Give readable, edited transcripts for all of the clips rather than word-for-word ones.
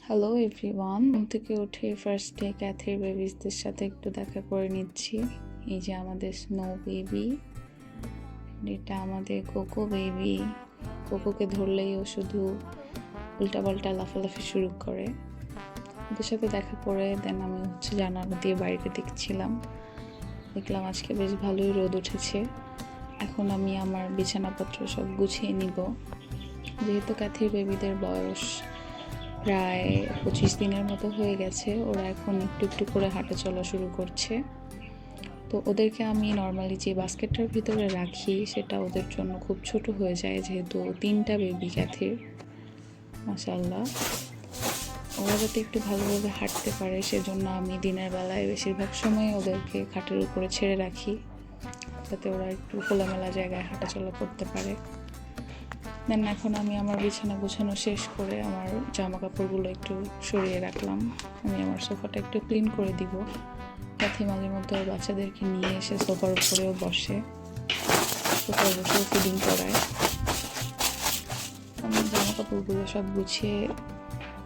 Hello everyone, ঘুম থেকে উঠে ফার্স্টে ক্যাথির বেবিসদের সাথে একটু দেখা করে নিচ্ছি। এই যে আমাদের স্নো বেবি, এটা আমাদের কোকো বেবি। কোকোকে ধরলেই ও শুধু উল্টাপাল্টা লাফালাফি শুরু করে। ওদের সাথে দেখা করে দেন আমি জানালা দিয়ে বাইরে দেখছিলাম, দেখলাম আজকে বেশ ভালোই রোদ উঠেছে। এখন আমি আমার বিছানাপত্র সব গুছিয়ে নিব, যেহেতু ক্যাথির বেবিদের বয়স প্রায় 25 দিনের মতো হয়ে গেছে। ওরা এখন একটু একটু করে হাঁটা চলা শুরু করছে। তো ওদেরকে আমি নর্মালি যে বাস্কেটটার ভিতরে রাখি সেটা ওদের জন্য খুব ছোট হয়ে যায়, যেহেতু 3টা বেবি ক্যাথির, মাশাআল্লাহ। ওরা যাতে একটু ভালোভাবে হাঁটতে পারে সেজন্য আমি দিনের বেলায় বেশিরভাগ সময় ওদেরকে খাটের উপরে ছেড়ে রাখি, যাতে ওরা একটু খোলামেলা জায়গায় হাঁটাচলা করতে পারে। দেন এখন আমি আমার বিছানা গোছানো শেষ করে আমার জামা কাপড়গুলো একটু সরিয়ে রাখলাম। আমি আমার সোফাটা একটু ক্লিন করে দিব। ক্যাথি মাঝে মধ্যে ওর বাচ্চাদেরকে নিয়ে এসে সোফার উপরেও বসে, সোফার বসেও ফিডিং করায়। আমি জামা কাপড়গুলো সব গুছিয়ে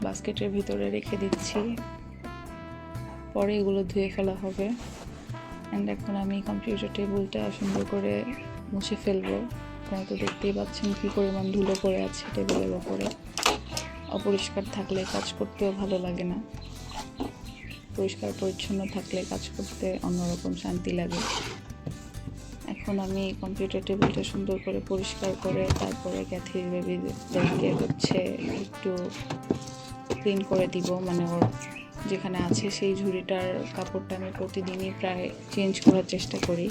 বাস্কেটের ভিতরে রেখে দিচ্ছি, পরে এগুলো ধুয়ে ফেলা হবে। অ্যান্ড এখন আমি কম্পিউটার টেবিলটা সুন্দর করে মুছে ফেলবো। আপনারা তো দেখতেই পাচ্ছেন কী পরিমাণ ধুলো পড়ে আছে টেবিলের ওপরে। অপরিষ্কার থাকলে কাজ করতেও ভালো লাগে না, পরিষ্কার পরিচ্ছন্ন থাকলে কাজ করতে অন্যরকম শান্তি লাগে। এখন আমি কম্পিউটার টেবিলটা সুন্দর করে পরিষ্কার করে তারপরে ক্যাথির বেবিদেরকে একটু ক্লিন করে দিব। মানে ওর যেখানে আছে সেই ঝুড়িটার কাপড়টা আমি প্রতিদিনই প্রায় চেঞ্জ করার চেষ্টা করি,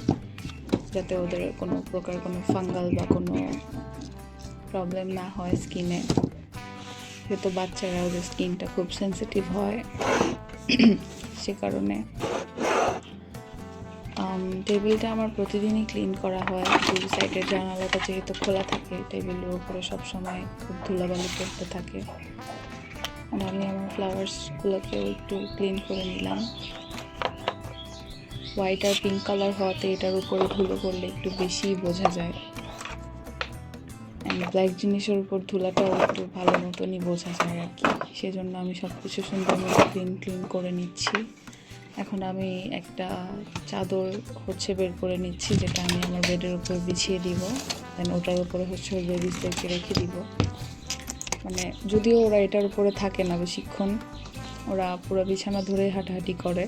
যাতে ওদের কোনো প্রকার কোনো ফাঙ্গাল বা কোনো প্রবলেম না হয় স্কিনে, যেহেতু বাচ্চারা ওদের স্কিনটা খুব সেন্সিটিভ হয়। সে কারণে টেবিলটা আমার প্রতিদিনই ক্লিন করা হয়। দুই সাইডের জানালাটা যেহেতু খোলা থাকে, টেবিলের উপরে সবসময় খুব ধুলাবালি পড়তে থাকে। আর আমি আমার ফ্লাওয়ার্সগুলোকেও একটু ক্লিন করে নিলাম। হোয়াইট আর পিঙ্ক কালার হওয়াতে এটার উপরে ধুলো পড়লে একটু বেশি বোঝা যায়, অ্যান্ড ব্ল্যাক জিনিসের উপর ধুলাটাও একটু ভালো মতনই বোঝা যায় আর কি। সেজন্য আমি সব কিছু সুন্দর মতো ক্লিন করে নিচ্ছি। এখন আমি একটা চাদর বের করে নিচ্ছি, যেটা আমি আমার বেডের উপর বিছিয়ে দিব। দেন ওটার উপরে ওর বেবিসদেরকে রেখে দিব। মানে যদিও ওরা এটার উপরে থাকে না বেশিক্ষণ, ওরা পুরো বিছানা ধরে হাঁটাহাঁটি করে।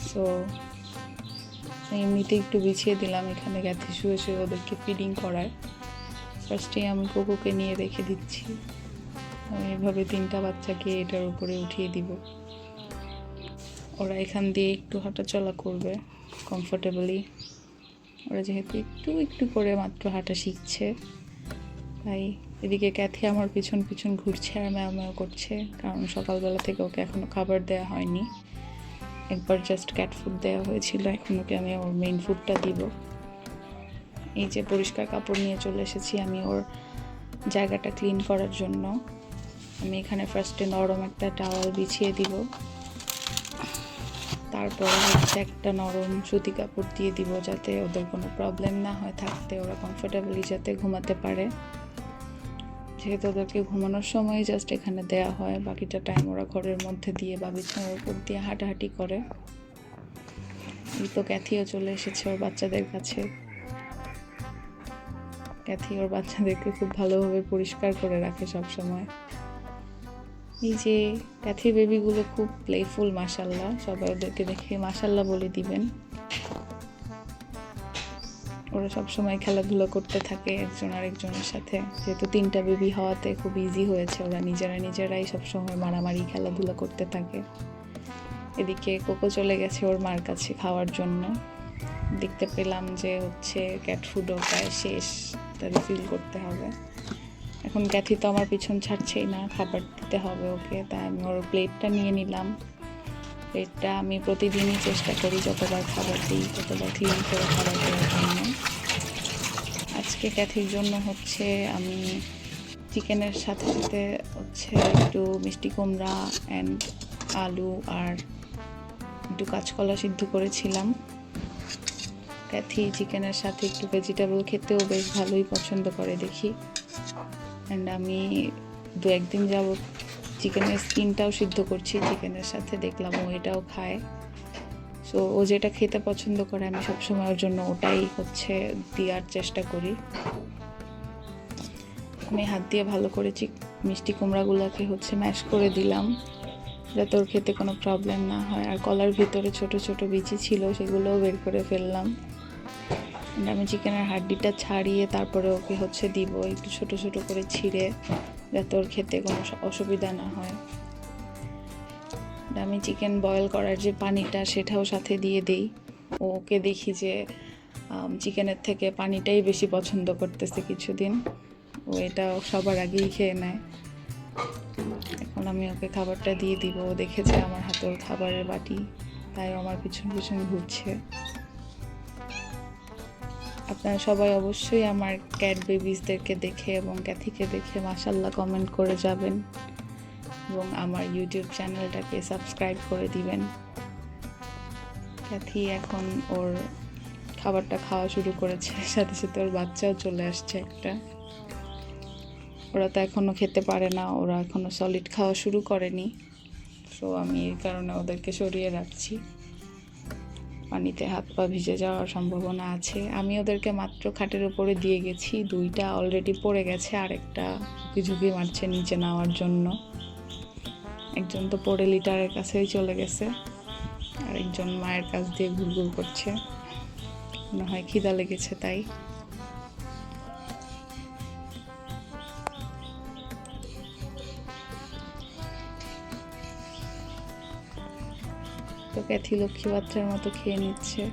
সো এমনিতে একটু বিছিয়ে দিলাম। এখানে ক্যাথি শুয়ে শুয়ে ওদেরকে ফিডিং করায়। ফার্স্টে আমি কোকোকে নিয়ে রেখে দিচ্ছি। আমি এভাবে 3টা বাচ্চাকে এটার উপরে উঠিয়ে দিব। ওরা এখান দিয়ে একটু হাঁটাচলা করবে কমফোর্টেবলি। ওরা যেহেতু একটু একটু করে মাত্র হাঁটা শিখছে, তাই এদিকে ক্যাথি আমার পিছন পিছন ঘুরছে আর ম্যাও ম্যাও করছে, কারণ সকালবেলা থেকে ওকে এখনও খাবার দেওয়া হয়নি। একবার জাস্ট ক্যাট ফুড দেওয়া হয়েছিল, এখন ওকে আমি ওর মেইন ফুডটা দিব। এই যে পরিষ্কার কাপড় নিয়ে চলে এসেছি আমি ওর জায়গাটা ক্লিন করার জন্য। আমি এখানে ফার্স্টে নরম একটা টাওয়াল বিছিয়ে দিব, তারপরে একটা নরম সুতি কাপড় দিয়ে দিব, যাতে ওদের কোনো প্রবলেম না হয় থাকতে, ওরা কমফোর্টেবলি যাতে ঘুমাতে পারে। যেহেতু ওদেরকে ঘুমানোর সময় জাস্ট এখানে দেয়া হয়, বাকিটা টাইম ওরা ঘরের মধ্যে দিয়ে বা বিছানার উপর দিয়ে হাঁটাহাঁটি করে। এই তো ক্যাথিও চলে এসেছে ওর বাচ্চাদের কাছে। ক্যাথি ওর বাচ্চাদেরকে খুব ভালোভাবে পরিষ্কার করে রাখে সব সময়। এই যে ক্যাথির বেবিগুলো খুব প্লেফুল, মাশাল্লাহ। সবাই ওদেরকে দেখে মাশাল্লাহ বলে দিবেন। ওরা সবসময় খেলাধুলা করতে থাকে একজন আরেকজনের সাথে। যেহেতু 3টা বেবি হওয়াতে খুব ইজি হয়েছে, ওরা নিজেরাই সবসময় মারামারি খেলাধুলা করতে থাকে। এদিকে কোকো চলে গেছে ওর মার কাছে খাওয়ার জন্য। দেখতে পেলাম যে ক্যাট ফুডও প্রায় শেষ, তা রিফিল করতে হবে। এখন ক্যাথি তো আমার পিছন ছাড়ছেই না, খাবার দিতে হবে ওকে, তাই আমি ওর প্লেটটা নিয়ে নিলাম। প্লেটটা আমি প্রতিদিনই চেষ্টা করি যতবার খাবার দিই ততবার ক্লিন করে খাবার দেওয়ার জন্য। আজকে ক্যাথির জন্য আমি চিকেনের সাথে সাথে একটু মিষ্টি কুমড়া অ্যান্ড আলু আর একটু কাঁচকলা সিদ্ধ করেছিলাম। ক্যাথি চিকেনের সাথে একটু ভেজিটেবল খেতেও বেশ ভালোই পছন্দ করে দেখি। অ্যান্ড আমি 2-1 দিন যাবত চিকেনের স্কিনটাও সিদ্ধ করছি চিকেনের সাথে, দেখলাম ও এটাও খায়। সো ও যেটা খেতে পছন্দ করে আমি সবসময় ওর জন্য ওটাই হচ্ছে দেওয়ার চেষ্টা করি। আমি হাত দিয়ে ভালো করে মিষ্টি কুমড়াগুলোকে হচ্ছে ম্যাশ করে দিলাম যাতে ওর খেতে কোনো প্রবলেম না হয়। আর কলার ভিতরে ছোট ছোট বিচি ছিল, সেগুলোও বের করে ফেললাম। আমি চিকেনের হাড্ডিটা ছাড়িয়ে তারপরে ওকে হচ্ছে দিব একটু ছোট ছোট করে ছিঁড়ে, যাতে ওর খেতে কোনো অসুবিধা না হয়। আমি চিকেন বয়েল করার যে পানিটা সেটাও সাথে দিয়ে দিই। ওকে দেখি যে চিকেনের থেকে পানিটাই বেশি পছন্দ করতেছে কিছুদিন, ও এটা সবার আগেই খেয়ে নেয়। এখন আমি ওকে খাবারটা দিয়ে দিব। ও দেখেছে আমার হাতে ওর খাবারের বাটি, তাই আমার পিছন পিছন ঘুরছে। আপনারা সবাই অবশ্যই আমার ক্যাট বেবিসদেরকে দেখে এবং ক্যাথিকে দেখে মাশাআল্লাহ কমেন্ট করে যাবেন এবং আমার ইউটিউব চ্যানেলটাকে সাবস্ক্রাইব করে দিবেন। ক্যাথি এখন ওর খাবারটা খাওয়া শুরু করেছে, সাথে সাথে ওর বাচ্চাও চলে আসছে একটা। ওরা তো এখনও খেতে পারে না, ওরা এখনও সলিড খাওয়া শুরু করেনি। সো আমি এই কারণে ওদেরকে সরিয়ে রাখছি, পানিতে হাত পা ভিজে যাওয়ার সম্ভাবনা আছে। আমি ওদেরকে মাত্র খাটের উপরে দিয়ে গেছি, দুইটা অলরেডি পড়ে গেছে, আরেকটা ঝুঁকি মারছে নিচে নেওয়ার জন্য। একজন তো পড়ে লিটারের কাছেই চলে গেছে, আরেকজন মায়ের কাছ দিয়ে ঘুরঘুর করছে, মনে হয় খিদা লেগেছে তাই। তো ক্যাথি লক্ষ্মী বাচ্চার মতো খেয়ে নিচ্ছে।